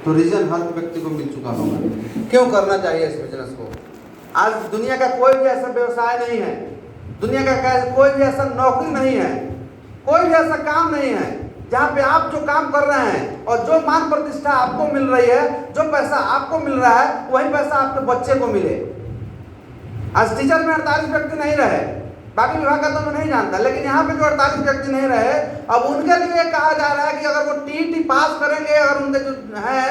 तो रीजन हर व्यक्ति को मिल चुका होगा। क्यों करना चाहिए इस बिजनेस को? आज दुनिया का कोई भी ऐसा व्यवसाय नहीं है, दुनिया का कोई भी ऐसा नौकरी नहीं है, कोई भी ऐसा काम नहीं है जहाँ पे आप जो काम कर रहे हैं और जो मान प्रतिष्ठा आपको मिल रही है, जो पैसा आपको मिल रहा है, वही पैसा आपके बच्चे को मिले। आज टीचर में 48 व्यक्ति नहीं रहे, बाकी विभाग का तो मैं नहीं जानता, लेकिन यहाँ पे जो 48 व्यक्ति नहीं रहे, अब उनके लिए कहा जा रहा है कि अगर वो टीईटी पास करेंगे, अगर उनके जो है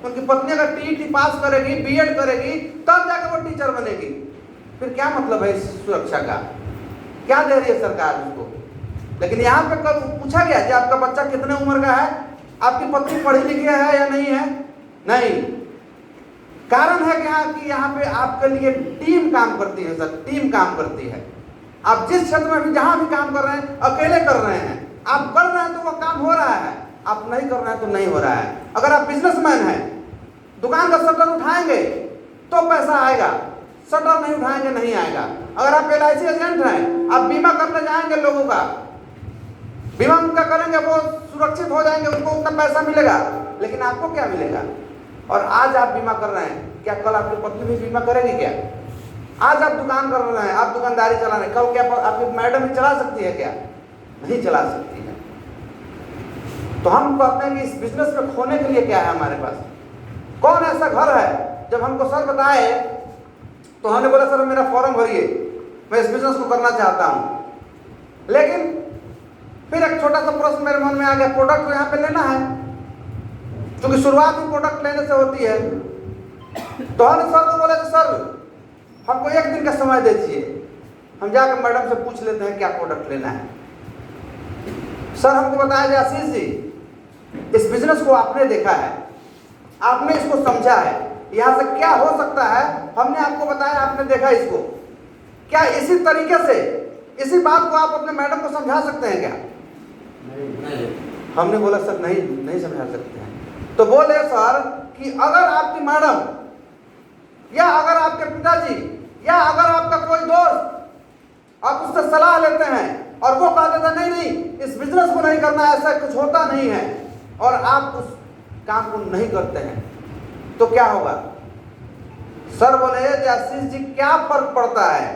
उनकी पत्नी अगर टीईटी पास करेगी, बीएड करेगी, तब जाकर वो टीचर बनेगी। फिर क्या मतलब है इस सुरक्षा का? क्या दे रही है सरकार उसको? लेकिन यहाँ पे कब पूछा गया कि आपका बच्चा कितने उम्र का है, आपकी पत्नी पढ़ी लिखी है या नहीं है? नहीं। कारण है कि यहाँ पे आपके लिए टीम काम करती है सर, टीम काम करती है। आप जिस क्षेत्र में भी जहां भी काम कर रहे हैं, अकेले कर रहे हैं। आप कर रहे हैं तो वो काम हो रहा है, आप नहीं कर रहे हैं तो नहीं हो रहा है। अगर आप बिजनेसमैन हैं, दुकान का शटर उठाएंगे तो पैसा आएगा, शटर नहीं उठाएंगे नहीं आएगा। अगर आप LIC एजेंट हैं, आप बीमा करने जाएंगे लोगों का, बीमा उनका करेंगे, वो सुरक्षित हो जाएंगे, उनको उतना पैसा मिलेगा, लेकिन आपको क्या मिलेगा? और आज आप बीमा कर रहे हैं, क्या कल आपकी पत्नी भी बीमा करेगी क्या? आज आप दुकान कर रहे हैं, आप दुकानदारी चला रहे हैं, कल क्या आपकी मैडम ही चला सकती है क्या? नहीं चला सकती है। तो हम कहते हैं कि इस बिजनेस में खोने के लिए क्या है हमारे पास? कौन ऐसा घर है? जब हमको सर बताए तो हमने बोला सर मेरा फॉर्म भरिए, मैं इस बिजनेस को करना चाहता हूं। लेकिन फिर एक छोटा सा प्रश्न मेरे मन में आ गया, प्रोडक्ट तो यहाँ पे लेना है, क्योंकि शुरुआत भी प्रोडक्ट लेने से होती है। तो हमने सर को बोला सर हमको 1 दिन का समय दीजिए, हम जाकर मैडम से पूछ लेते हैं क्या प्रोडक्ट लेना है। सर हमको बताया कि आशीष जी, इस बिजनेस को आपने देखा है, आपने इसको समझा है, यहाँ से क्या हो सकता है हमने आपको बताया, आपने देखा इसको, क्या इसी तरीके से इसी बात को आप अपने मैडम को समझा सकते हैं क्या? नहीं। हमने बोला सर नहीं समझा सकते हैं। तो बोले सर कि अगर आपकी मैडम या अगर आपके पिताजी या अगर आपका कोई दोस्त आप उससे सलाह लेते हैं और वो कह देता नहीं इस बिजनेस को नहीं करना, ऐसा कुछ होता नहीं है, और आप उस काम को नहीं करते हैं, तो क्या होगा? सर बोले आशीष जी क्या फर्क पड़ता है?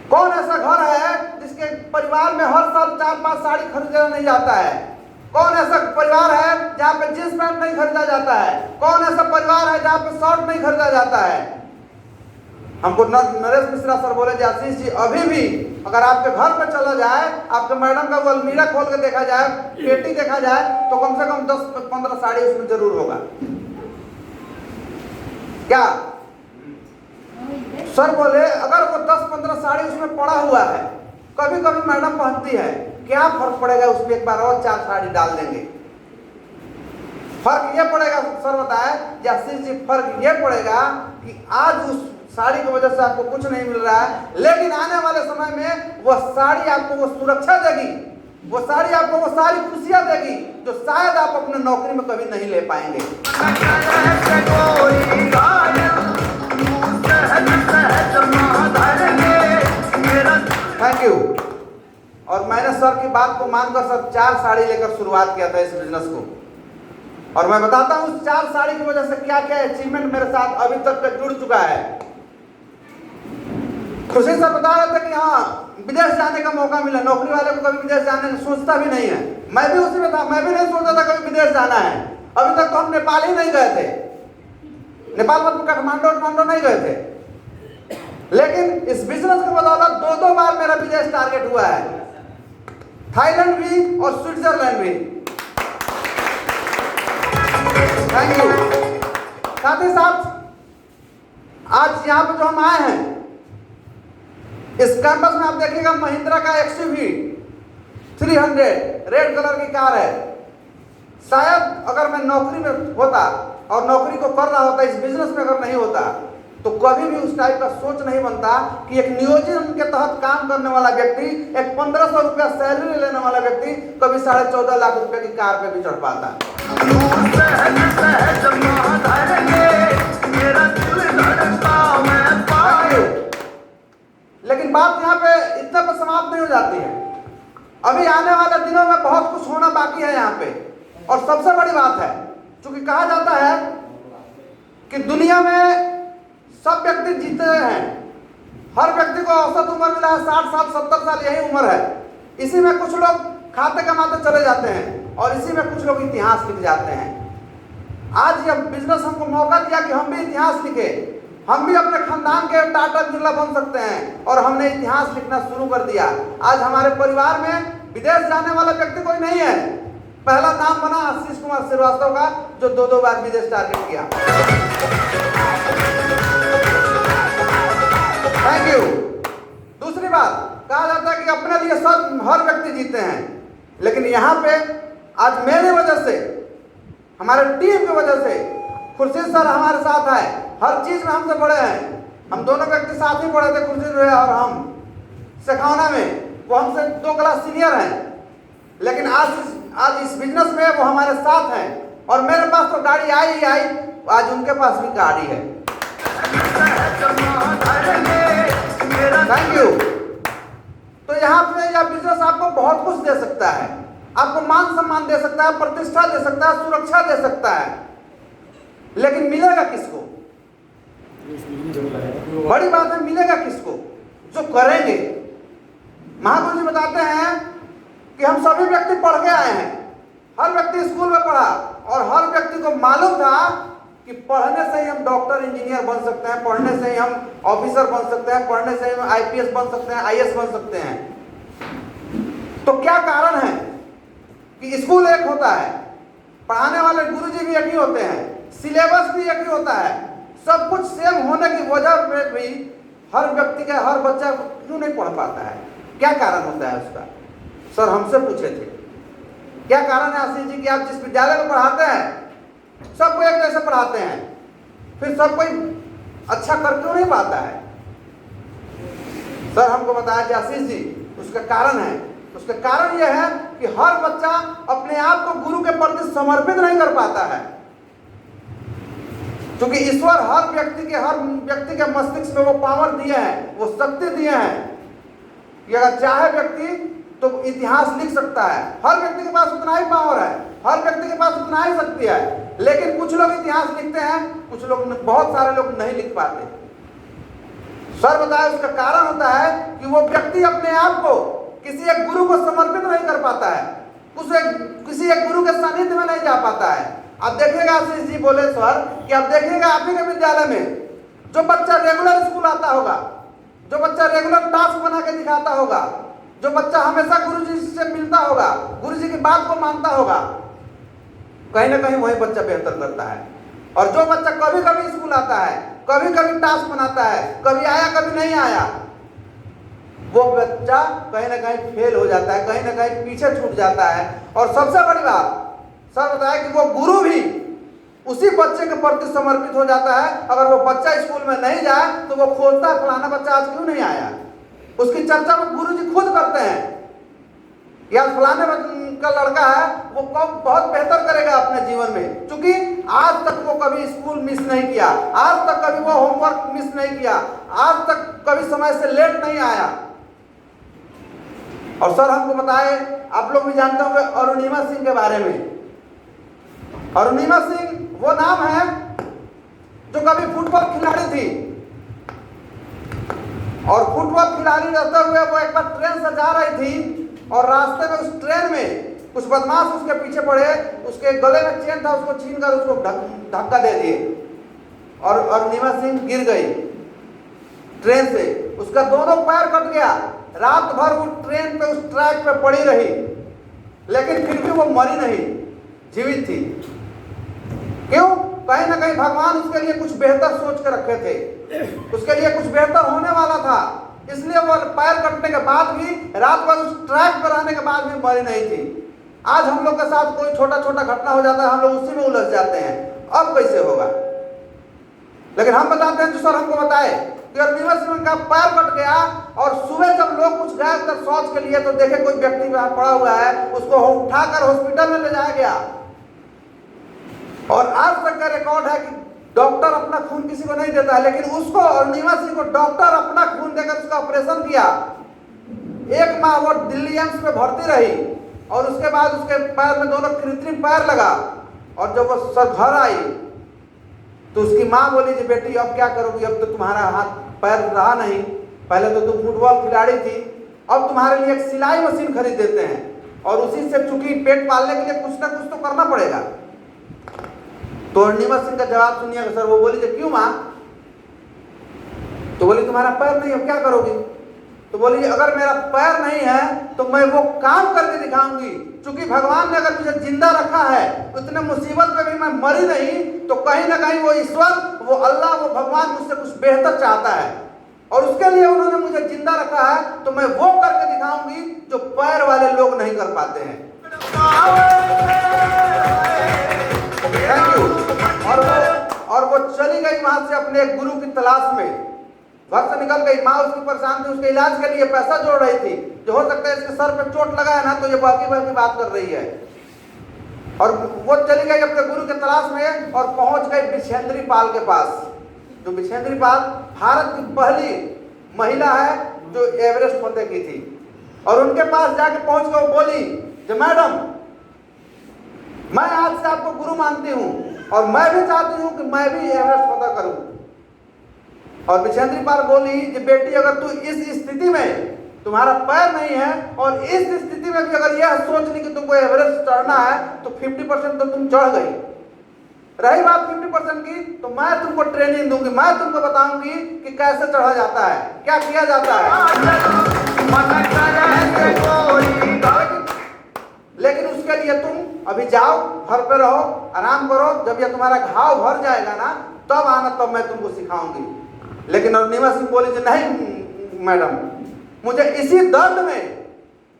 कौन ऐसा घर है जिसके परिवार में हर साल 4-5 साड़ी खरीदा नहीं जाता है? कौन ऐसा परिवार है जहाँ पे जींस पैंट नहीं खरीदा जाता है? कौन ऐसा परिवार है जहाँ पे शर्ट नहीं खरीदा जाता है? हमको नरेश मिश्रा सर बोले आशीष जी अभी भी अगर आपके घर पे चला जाए, आपके मैडम का वो अलमीरा खोल के देखा जाए, पेटी देखा जाए, तो कम से कम 10-15 साड़ी उसमें जरूर होगा। क्या सर बोले अगर वो 10-15 साड़ी उसमें पड़ा हुआ है, कभी कभी मैडम पहनती है, क्या फर्क पड़ेगा उसमें एक बार और 4 साड़ी डाल देंगे? फर्क ये पड़ेगा सर बताए आशीष जी, फर्क ये पड़ेगा कि आज उस साड़ी की वजह से आपको कुछ नहीं मिल रहा है, लेकिन आने वाले समय में वो साड़ी आपको वो सुरक्षा देगी, वो साड़ी आपको वो सारी खुशियां देगी जो शायद आप अपने नौकरी में कभी नहीं ले पाएंगे। Thank you. और मैंने सर की बात को मानकर सर 4 साड़ी लेकर शुरुआत किया था इस बिजनेस को, और मैं बताता हूँ उस 4 साड़ी की वजह से क्या क्या अचीवमेंट मेरे साथ अभी तक का जुड़ चुका है। खुशी सर बता रहे थे कि हाँ विदेश जाने का मौका मिला, नौकरी वाले को कभी विदेश जाने का सोचता भी नहीं है। मैं भी उसी में था, मैं भी नहीं सोचता था कभी विदेश जाना है। अभी तक तो हम नेपाल ही नहीं गए थे, नेपाल मतलब काठमांडू नहीं गए थे, लेकिन इस बिजनेस की बदौलत 2-2 बार मेरा विदेश टारगेट हुआ है, थाईलैंड भी और स्विट्जरलैंड भी। Thank you. साथ ही साथ आज यहाँ पे जो हम आए हैं इस कैंपस में आप देखिएगा महिंद्रा का XUV 300 रेड कलर की कार है। शायद अगर मैं नौकरी में होता और नौकरी को कर रहा होता, इस बिजनेस में अगर नहीं होता, तो कभी भी उस टाइप का सोच नहीं बनता कि एक नियोजन के तहत काम करने वाला व्यक्ति, एक 1500 रुपया सैलरी लेने वाला व्यक्ति कभी 14.5 लाख रुपए की कार पे भी चढ़ पाता। लेकिन बात यहाँ पे इतने पर समाप्त नहीं हो जाती है, अभी आने वाले दिनों में बहुत कुछ होना बाकी है यहाँ पे। और सबसे बड़ी बात है चूंकि कहा जाता है कि दुनिया में सब व्यक्ति जीते हैं, हर व्यक्ति को औसत उम्र मिला है 60 साल 70 साल, यही उम्र है। इसी में कुछ लोग खाते कमाते चले जाते हैं और इसी में कुछ लोग इतिहास लिख जाते हैं। आज यह बिजनेस हमको मौका दिया कि हम भी इतिहास लिखे, हम भी अपने खानदान के टाटा बिरला बन सकते हैं, और हमने इतिहास लिखना शुरू कर दिया। आज हमारे परिवार में विदेश जाने वाला व्यक्ति कोई नहीं है। पहला नाम बना आशीष कुमार श्रीवास्तव का, जो 2 बार विदेश टारगेट किया। Thank you. दूसरी बात, कहा जाता है कि अपने लिए सब हर व्यक्ति जीते हैं, लेकिन यहाँ पे आज मेरे वजह से, हमारे टीम की वजह से खुर्शीद सर हमारे साथ आए, हर चीज में हमसे बड़े हैं। हम दोनों व्यक्ति साथ ही पढ़े थे, खुर्शीद भैया और हम सिखाना में, वो हमसे 2 क्लास सीनियर हैं, लेकिन आज इस बिजनेस में वो हमारे साथ हैं। और मेरे पास तो गाड़ी आई ही आई, आज उनके पास भी गाड़ी है। Thank you. तो यहाँ पे यह बिजनेस आपको बहुत कुछ दे सकता है, आपको मान सम्मान दे सकता है, प्रतिष्ठा दे सकता है, सुरक्षा दे सकता है, लेकिन मिलेगा किसको? बड़ी बात है, मिलेगा किसको? जो करेंगे। महागुरु जी बताते हैं कि हम सभी व्यक्ति पढ़ के आए हैं, हर व्यक्ति स्कूल में पढ़ा, और हर व्यक्ति को मालूम था कि पढ़ने से ही हम डॉक्टर इंजीनियर बन सकते हैं, पढ़ने से ही हम ऑफिसर बन सकते हैं, पढ़ने से ही हम आईपीएस बन सकते हैं, आईएएस बन सकते हैं। तो क्या कारण है कि स्कूल एक होता है, पढ़ाने वाले गुरुजी भी एक ही होते हैं, सिलेबस भी एक ही होता है, सब कुछ सेम होने की वजह में भी हर व्यक्ति का, हर बच्चा क्यों नहीं पढ़ पाता है? क्या कारण होता है उसका? सर हमसे पूछे थे, क्या कारण है आशीष जी कि आप जिस विद्यालय में पढ़ाते हैं सबको एक जैसे पढ़ाते हैं, फिर सब कोई अच्छा कर क्यों नहीं पाता है? सर हमको बताया कि आशीष जी उसका कारण है, उसका कारण यह है कि हर बच्चा अपने आप को गुरु के प्रति समर्पित नहीं कर पाता है, क्योंकि ईश्वर हर व्यक्ति के मस्तिष्क में वो पावर दिए हैं, वो शक्ति दिए हैं कि अगर चाहे व्यक्ति तो इतिहास लिख सकता है। हर व्यक्ति के पास उतना ही पावर है, हर व्यक्ति के पास उतना ही शक्ति है, लेकिन कुछ लोग इतिहास लिखते हैं, कुछ लोग, बहुत सारे लोग नहीं लिख पाते। सर बताया उसका कारण होता है कि वो व्यक्ति अपने आप को किसी एक गुरु को समर्पित नहीं कर पाता है, किसी एक गुरु के सानिध्य में नहीं जा पाता है। आप देखिएगा आशीष जी बोले सर कि आप देखिएगा आप ही के विद्यालय में जो बच्चा रेगुलर स्कूल आता होगा, जो बच्चा रेगुलर टास्क बना के दिखाता होगा, जो बच्चा हमेशा गुरुजी से मिलता होगा, गुरुजी की बात को मानता होगा, कहीं ना कहीं वही बच्चा बेहतर करता है। और जो बच्चा कभी कभी स्कूल आता है, कभी कभी टास्क बनाता है, कभी आया कभी नहीं आया, वो बच्चा कहीं ना कहीं फेल हो जाता है, कहीं ना कहीं पीछे छूट जाता है। और सबसे बड़ी बात सर बताया कि वो गुरु भी उसी बच्चे के प्रति समर्पित हो जाता है। अगर वो बच्चा स्कूल में नहीं जाए तो वो खोजता है फलाना बच्चा आज क्यों नहीं आया, उसकी चर्चा वो गुरुजी खुद करते हैं, या फलाने का लड़का है वो बहुत बेहतर करेगा अपने जीवन में, क्योंकि आज तक वो कभी स्कूल मिस नहीं किया, आज तक कभी वो होमवर्क मिस नहीं किया, आज तक कभी समय से लेट नहीं आया। और सर हमको बताए, आप लोग भी जानते होंगे अरुणिमा सिंह के बारे में। अरुणिमा सिंह वो नाम है जो कभी फुटबॉल खिलाड़ी थी, और फुटबॉल खिलाड़ी रहते हुए वो एक बार ट्रेन से जा रही थी और रास्ते में उस ट्रेन में कुछ बदमाश उसके पीछे पड़े, उसके गले में चेन था, उसको छीनकर उसको धक्का दे दिए और अरुणिमा सिंह गिर गई ट्रेन से, उसका दोनों पैर कट गया। रात भर वो ट्रेन पे उस ट्रैक पे पड़ी रही, लेकिन फिर भी वो मरी नहीं, जीवित थी। क्यों? कहीं ना कहीं भगवान उसके लिए कुछ बेहतर सोच के रखे थे, उसके लिए कुछ बेहतर होने वाला था, इसलिए वो पैर कटने के बाद भी, रात भर उस ट्रैक पर रहने के बाद भी मरी नहीं थी। आज हम लोग के साथ कोई छोटा छोटा घटना हो जाता है, हम लोग उसी में उलझ जाते हैं, अब कैसे होगा। लेकिन हम बताते हैं जो सर हमको बताए कि अरुणिमा सिंह का पैर कट गया और सुबह जब लोग कुछ गए उधर शौच के लिए तो देखे कोई व्यक्ति वहां पड़ा हुआ है, उसको उठाकर हॉस्पिटल में ले जाया गया। और आज तक का रिकॉर्ड है कि डॉक्टर अपना खून किसी को नहीं देता है, लेकिन उसको अरुणिमा सिंह को डॉक्टर अपना खून देकर उसका ऑपरेशन किया। 1 माह वो दिल्ली एम्स में भर्ती रही और उसके बाद उसके पैर में दोनों कृत्रिम पैर लगा और जब वो सर घर आई तो उसकी माँ बोली जी बेटी अब क्या करोगी, अब तो तुम्हारा हाथ पैर रहा नहीं, पहले तो तुम फुटबॉल खिलाड़ी थी, अब तुम्हारे लिए एक सिलाई मशीन खरीद देते हैं और उसी से चूंकि पेट पालने के लिए कुछ ना कुछ तो करना पड़ेगा। तो अरुणिमा सिंह का जवाब सुनिएगा सर। वो बोली क्यों माँ? तो बोली तुम्हारा पैर नहीं, अब क्या करोगी? तो बोली अगर मेरा पैर नहीं है तो मैं वो काम करके दिखाऊंगी, क्योंकि भगवान ने अगर मुझे जिंदा रखा है उतने मुसीबत में भी मैं मरी नहीं, तो कहीं ना कहीं वो ईश्वर, वो अल्लाह, वो भगवान मुझसे कुछ बेहतर चाहता है और उसके लिए उन्होंने मुझे जिंदा रखा है, तो मैं वो करके दिखाऊंगी जो पैर वाले लोग नहीं कर पाते हैं। Thank you. और वो चली गई वहां से अपने गुरु की तलाश में, घर से निकल गई। माँ उसकी परेशान थी, उसके इलाज के लिए पैसा जोड़ रही थी, जो हो सकता है इसके सर पे चोट लगा है ना, तो ये बाकी बात कर रही है। और वो चली गई अपने गुरु के तलाश में और पहुंच गई बिछेंद्री पाल के पास। जो बिछेंद्री पाल भारत की पहली महिला है जो एवरेस्ट फतेह की थी, और उनके पास जाके पहुंच कर वो बोली कि मैडम मैं आज से आपको गुरु मानती हूँ और मैं भी चाहती हूँ कि मैं भी एवरेस्ट फतेह करूँ। और बिछेंद्री पाल बोली कि बेटी अगर तू इस स्थिति में, तुम्हारा पैर नहीं है और इस स्थिति में भी अगर यह सोच ली कि तुमको एवरेस्ट चढ़ना है तो 50% तो तुम चढ़ गई। रही बात 50% की, तो मैं तुमको ट्रेनिंग दूंगी, मैं तुमको बताऊंगी कि कैसे चढ़ा जाता है, क्या किया जाता है। लेकिन उसके लिए तुम अभी जाओ, घर पे रहो, आराम करो, जब यह तुम्हारा घाव भर जाएगा ना तब आना, तब मैं तुमको सिखाऊंगी। लेकिन अरुणिमा सिंह बोली कि नहीं मैडम, मुझे इसी दर्द में,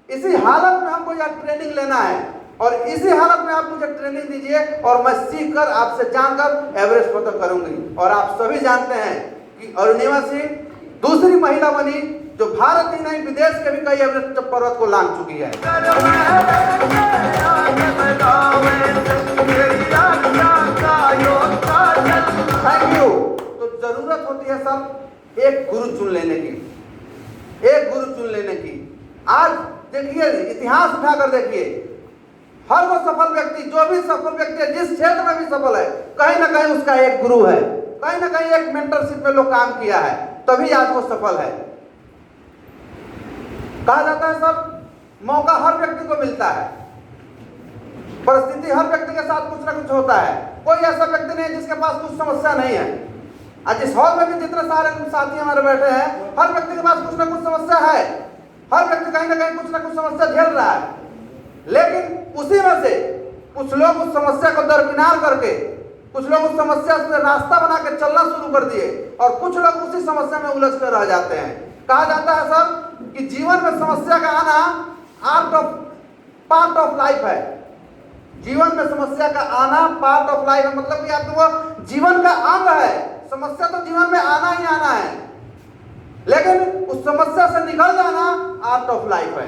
इसी हालत में हमको यह ट्रेनिंग लेना है और इसी हालत में आप मुझे ट्रेनिंग दीजिए और मैं सीख कर आपसे जानकर एवरेस्ट फतेह करूंगी। और आप सभी जानते हैं कि अरुणिमा सिंह दूसरी महिला बनी जो भारत ही नहीं विदेश के भी कई एवरेस्ट पर्वत को लांघ चुकी है। Thank you. तो जरूरत होती है सर एक गुरु चुन लेने की, एक गुरु चुन लेने की। आज देखिए, इतिहास उठाकर देखिए, हर वो सफल व्यक्ति, जो भी सफल व्यक्ति है, जिस क्षेत्र में भी सफल है, कहीं ना कहीं उसका एक गुरु है, कहीं ना कहीं एक मेंटरशिप में लोग काम किया है, तभी आज वो सफल है। कहा जाता है सर मौका हर व्यक्ति को मिलता है, परिस्थिति हर व्यक्ति के साथ कुछ ना कुछ होता है। कोई ऐसा व्यक्ति नहीं है जिसके पास कुछ समस्या नहीं है। आज इस हॉल में भी जितने सारे साथी हमारे बैठे हैं, हर व्यक्ति के पास कुछ ना कुछ समस्या है, हर व्यक्ति कहीं ना कहीं कुछ ना कुछ समस्या झेल रहा है। लेकिन उसी में से कुछ लोग उस समस्या को दरकिनार करके, कुछ लोग उस समस्या से रास्ता बना के चलना शुरू कर दिए और कुछ लोग उसी समस्या में उलझ कर रह जाते हैं। कहा जाता है सर कि जीवन में समस्या का आना पार्ट ऑफ लाइफ है। जीवन में समस्या का आना पार्ट ऑफ लाइफ है, मतलब कि आपको वो जीवन का अंग है। समस्या तो जीवन में आना ही आना है, लेकिन उस समस्या से निकल जाना आर्ट ऑफ लाइफ है।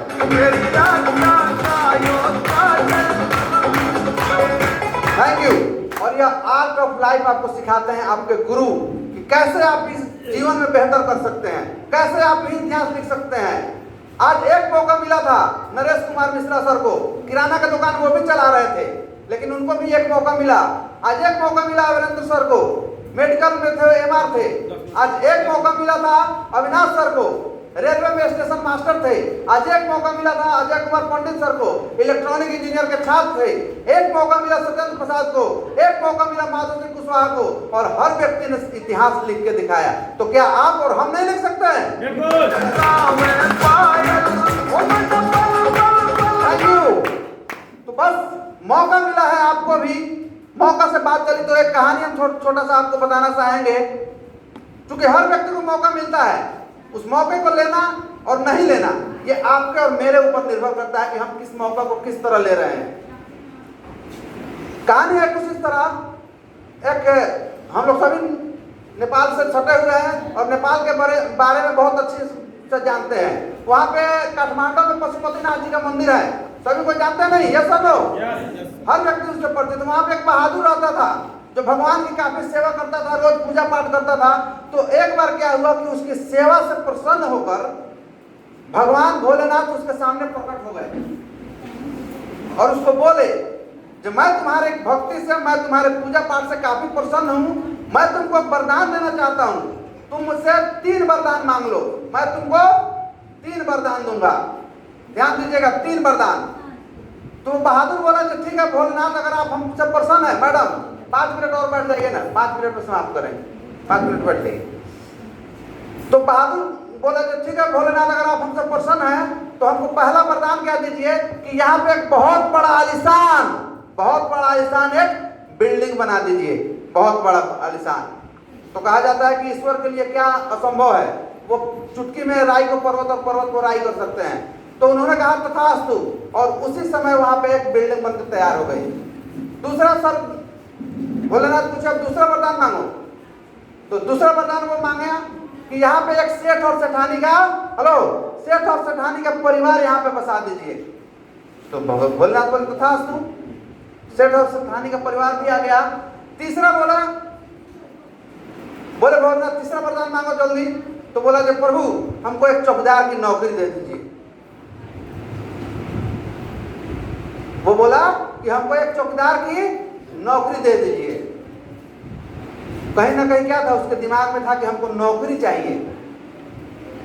Thank you. और यह आर्ट ऑफ लाइफ आपको सिखाते हैं आपके गुरु कि कैसे आप इस जीवन में बेहतर कर सकते हैं, कैसे आप भी इतिहास लिख सकते हैं। आज एक मौका मिला था नरेश कुमार मिश्रा सर को, किराना का दुकान वो भी चला रहे थे, लेकिन उनको भी एक मौका मिला। आज एक मौका मिला अविनेंद्र सर को, मेडिकल में थे, एमआर थे। आज एक मौका मिला था अविनाश सर को, रेलवे में स्टेशन मास्टर थे। आज एक मौका मिला था अजय कुमार पंडित सर को, इलेक्ट्रॉनिक इंजीनियर के छात्र थे। एक मौका मिला सत्येंद्र प्रसाद को, एक मौका मिला माधव सिंह कुशवाहा को, और हर व्यक्ति ने इतिहास लिख के दिखाया। तो क्या आप और हम नहीं लिख सकते हैं? Thank you. तो बस मौका मिला है आपको भी। मौका से बात करी तो एक कहानी हम छोटा सा आपको बताना चाहेंगे। क्योंकि हर व्यक्ति को मौका मिलता है, उस मौके को लेना और नहीं लेना ये आपके और मेरे ऊपर निर्भर करता है कि हम किस मौका को किस तरह ले रहे हैं। कहानी है कुछ इस तरह, एक हम लोग सभी नेपाल से छटे हुए हैं और नेपाल के बारे में बहुत अच्छे से जानते हैं। वहाँ पे काठमांडू में पशुपतिनाथ जी का मंदिर है, सभी को जानते हैं नहीं? ये सब लोग, हर व्यक्ति उससे परिचित। वहाँ पे एक बहादुर रहता था जो भगवान की काफी सेवा करता था, रोज पूजा पाठ करता था। तो एक बार क्या हुआ कि उसकी सेवा से प्रसन्न होकर भगवान भोलेनाथ उसके सामने प्रकट हो गए और उसको बोले, जो मैं तुम्हारे भक्ति से, मैं तुम्हारे पूजा पाठ से काफी प्रसन्न हूँ, मैं तुमको वरदान देना चाहता हूँ, तुम मुझसे 3 वरदान मांग लो, मैं तुमको 3 वरदान दूंगा। ध्यान दीजिएगा, 3 वरदान। तो बहादुर बोला कि ठीक है भोलेनाथ, अगर आप हमसे प्रसन्न है, मैडम 5 मिनट और बैठ जाइए ना, 5 मिनट में समाप्त करें, 5 मिनट बैठ जाइए। तो बहादुर बोला कि ठीक है भोलेनाथ, अगर आप हमसे प्रसन्न हैं तो हमको पहला वरदान क्या दीजिए कि यहाँ पे एक बहुत बड़ा आलिशान एक बिल्डिंग बना दीजिए, बहुत बड़ा आलिशान। तो कहा जाता है कि ईश्वर के लिए क्या असंभव है, वो चुटकी में राई को पर्वत और पर्वत को राई कर सकते हैं। तो उन्होंने कहा तथास्तु, और उसी समय वहां पे एक बिल्डिंग बनकर तैयार हो गई। दूसरा सर भोलेनाथ पूछा दूसरा वरदान मांगो। तो दूसरा वरदान वो मांगे कि यहाँ पे एक सेठ और सेठानी का परिवार यहाँ पे बसा दीजिए। तो भोलेनाथ बोले तथास्तु, सेठ और सेठानी का परिवार भी आ गया। तीसरा बोले भोलेनाथ तीसरा वरदान मांगो जल्दी। तो बोला कि प्रभु हमको एक चौकीदार की नौकरी दे दीजिए। वो बोला कि हमको एक चौकीदार की नौकरी दे दीजिए। कहीं ना कहीं क्या था उसके दिमाग में था कि हमको नौकरी चाहिए।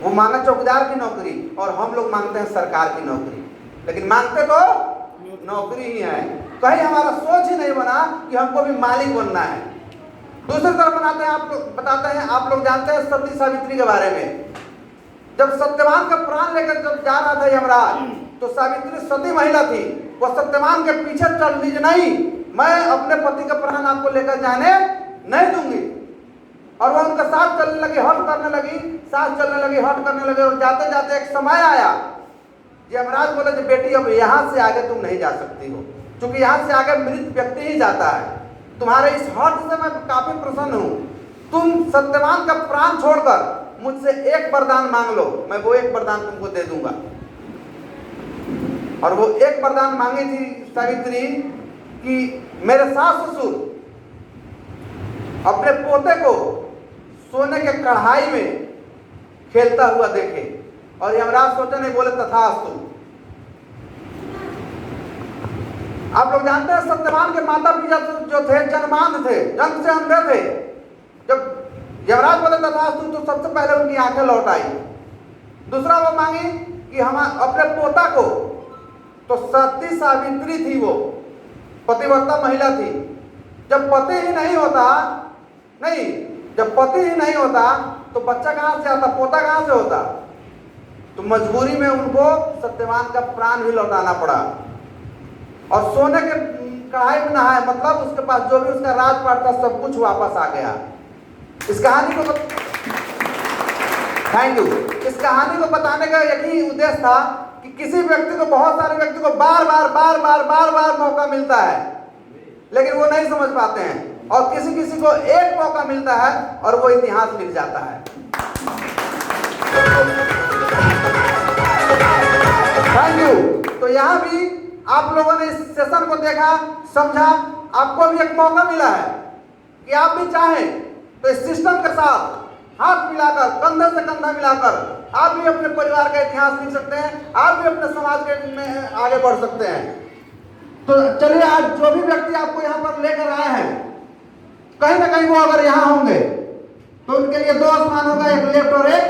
वो मांगा चौकीदार की नौकरी और हम लोग मांगते हैं सरकार की नौकरी, लेकिन मांगते तो नौकरी ही है। कहीं हमारा सोच ही नहीं बना कि हमको भी मालिक बनना है। दूसरी तरफ बताते हैं आप लोग जानते हैं सती सावित्री के बारे में। जब सत्यवान का प्राण लेकर जब जा रहा था यमराज, तो सावित्री सती महिला थी, वो सत्यवान के पीछे चल लीजिए, नहीं मैं अपने पति का प्राण आपको लेकर जाने नहीं दूंगी। और वो उनका साथ चलने लगी, हट करने लगी, साथ चलने लगी, हट करने लगे। और जाते जाते एक समय आया, यमराज बोले कि बेटी अब यहाँ से आगे तुम नहीं जा सकती हो, क्योंकि यहाँ से आगे मृत व्यक्ति ही जाता है। तुम्हारे इस हट से मैं काफी प्रसन्न हूँ, तुम सत्यवान का प्राण छोड़कर मुझसे एक वरदान मांग लो, मैं वो एक वरदान तुमको दे दूंगा। और वो एक वरदान मांगी थी सावित्री कि मेरे सास ससुर अपने पोते को सोने के कढ़ाई में खेलता हुआ देखे। और यमराज सोचे नहीं, बोले तथास्तु। आप लोग जानते हैं सत्यवान के माता पिता जो थे जन्मांध थे, जन्म से अंधे थे। जब यमराज बोले तथास्तु तो सबसे पहले उनकी आंखें लौट आई। दूसरा वो मांगी कि हम अपने पोता को, तो सती सावित्री थी, वो पतिव्रता महिला थी। जब पति ही नहीं होता तो बच्चा कहां से आता, पोता कहां से होता। तो मजबूरी में उनको सत्यवान का प्राण भी लौटाना पड़ा। और सोने के कढ़ाई में नहाए, मतलब उसके पास जो भी उसका राजपाट था सब कुछ वापस आ गया। इस कहानी को थैंक यू। इस कहानी को बताने का यही उद्देश्य था कि किसी व्यक्ति को, बहुत सारे व्यक्ति को बार बार मौका मिलता है, लेकिन वो नहीं समझ पाते हैं। और किसी किसी को एक मौका मिलता है और वो इतिहास लिख जाता है। Thank you. तो यहाँ भी आप लोगों ने इस सेशन को देखा, समझा, आपको भी एक मौका मिला है कि आप भी चाहें तो इस सिस्टम के साथ हाथ मिलाकर, कंधे से कंधा मिलाकर आप भी अपने परिवार का इतिहास लिख सकते हैं, आप भी अपने समाज के में आगे बढ़ सकते हैं। तो चलिए, आज जो भी व्यक्ति आपको यहाँ पर लेकर आए हैं, कहीं ना कहीं वो अगर यहाँ होंगे तो उनके लिए 2 स्थान होगा, एक लेफ्ट और एक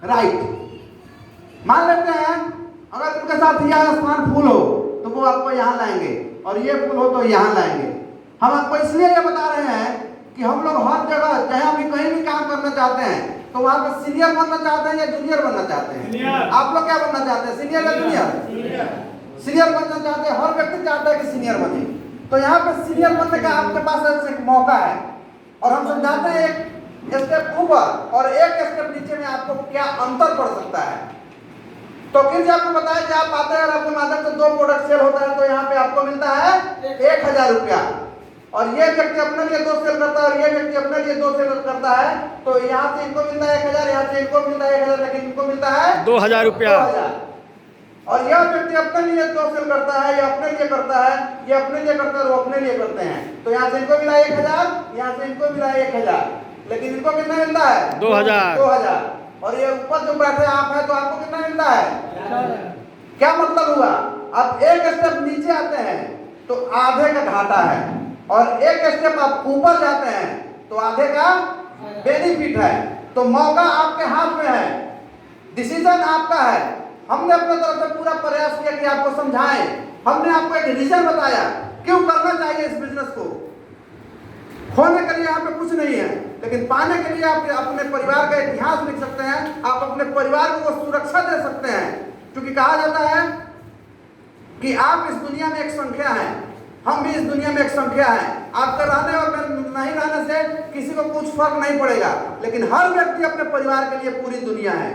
राइट। मान लेते हैं अगर उनके साथ यह स्थान फुल हो तो वो आपको यहाँ लाएंगे, और ये फुल हो तो यहाँ लाएंगे। हम आपको इसलिए ये बता रहे हैं कि हम लोग हर जगह जहाँ भी कहीं भी काम करना चाहते हैं तो वहाँ पे सीनियर बनना चाहते हैं या जूनियर बनना चाहते हैं। आप लोग क्या बनना चाहते हैं, सीनियर या जूनियर? सीनियर बनना चाहते हैं। हर व्यक्ति चाहता है कि सीनियर बने। तो यहाँ पे सीनियर बनने का आपके पास एक मौका है। और हम समझाते हैं एक स्टेप ऊपर और एक स्टेप नीचे में आपको क्या अंतर पड़ सकता है। तो फिर आपको बताया कि आप आते हैं और आपके माध्यम से 2 प्रोडक्ट सेल होता है, तो यहाँ पे आपको मिलता है 1000 रुपया। और ये व्यक्ति अपने लिए 2 सेल करता है और ये व्यक्ति अपने लिए 2 सेल करता है, तो यहाँ से इनको मिलता है 1000, यहाँ से इनको मिलता है 1000, लेकिन इनको मिलता है 2000 रुपया। और यह व्यक्ति अपने लिए 2 सेल करता है, या अपने लिए करता है, ये अपने लिए करता है, वो अपने लिए करते हैं। तो यहाँ से इनको मिला 1000, यहाँ से इनको मिला 1000, लेकिन इनको कितना मिलता है 2000। और ये ऊपर जो बैठे आप हैं तो आपको कितना मिलता है? क्या मतलब हुआ? आप एक स्टेप नीचे आते हैं तो आधे का घाटा है, और एक स्टेप आप ऊपर जाते हैं तो आधे का बेनिफिट है। तो मौका आपके हाथ में है, डिसीजन आपका है। हमने अपने तरफ से पूरा प्रयास किया कि आपको समझाएं, हमने आपको एक रीजन बताया क्यों करना चाहिए इस बिजनेस को। खोने के लिए यहाँ पे कुछ नहीं है, लेकिन पाने के लिए आप अपने परिवार का इतिहास लिख सकते हैं, आप अपने परिवार को सुरक्षा दे सकते हैं। क्योंकि कहा जाता है कि आप इस दुनिया में एक संख्या है, हम भी इस दुनिया में एक संख्या है। आपके रहने और नहीं रहने से किसी को कुछ फर्क नहीं पड़ेगा, लेकिन हर व्यक्ति अपने परिवार के लिए पूरी दुनिया है।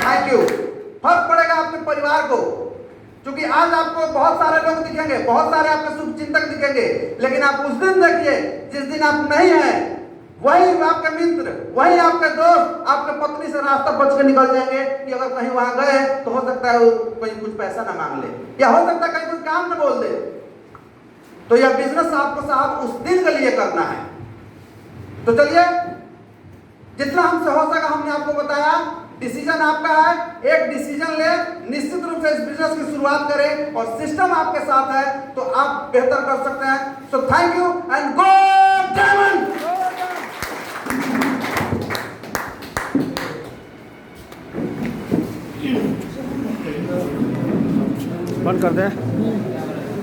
Thank you. फर्क पड़ेगा अपने परिवार को, क्योंकि आज आपको बहुत सारे लोग दिखेंगे, बहुत सारे आपके शुभ चिंतक दिखेंगे, लेकिन आप उस दिन देखिए जिस दिन आप नहीं हैं, वही आपके मित्र, वही आपके दोस्त आपके पत्नी से रास्ता बच के निकल जाएंगे कि अगर कहीं वहां गए तो हो सकता है वो कहीं कुछ पैसा ना मांग ले, या हो सकता है कहीं कुछ काम ना बोल दे। तो यह बिजनेस आपको साहब उस दिन के लिए करना है। तो चलिए, जितना हमसे हो सका हमने आपको बताया। डिसीजन आपका है, एक डिसीजन ले, निश्चित रूप से इस बिजनेस की शुरुआत करें, और सिस्टम आपके साथ है तो आप बेहतर कर सकते हैं। So thank you and go German. बंद कर दें।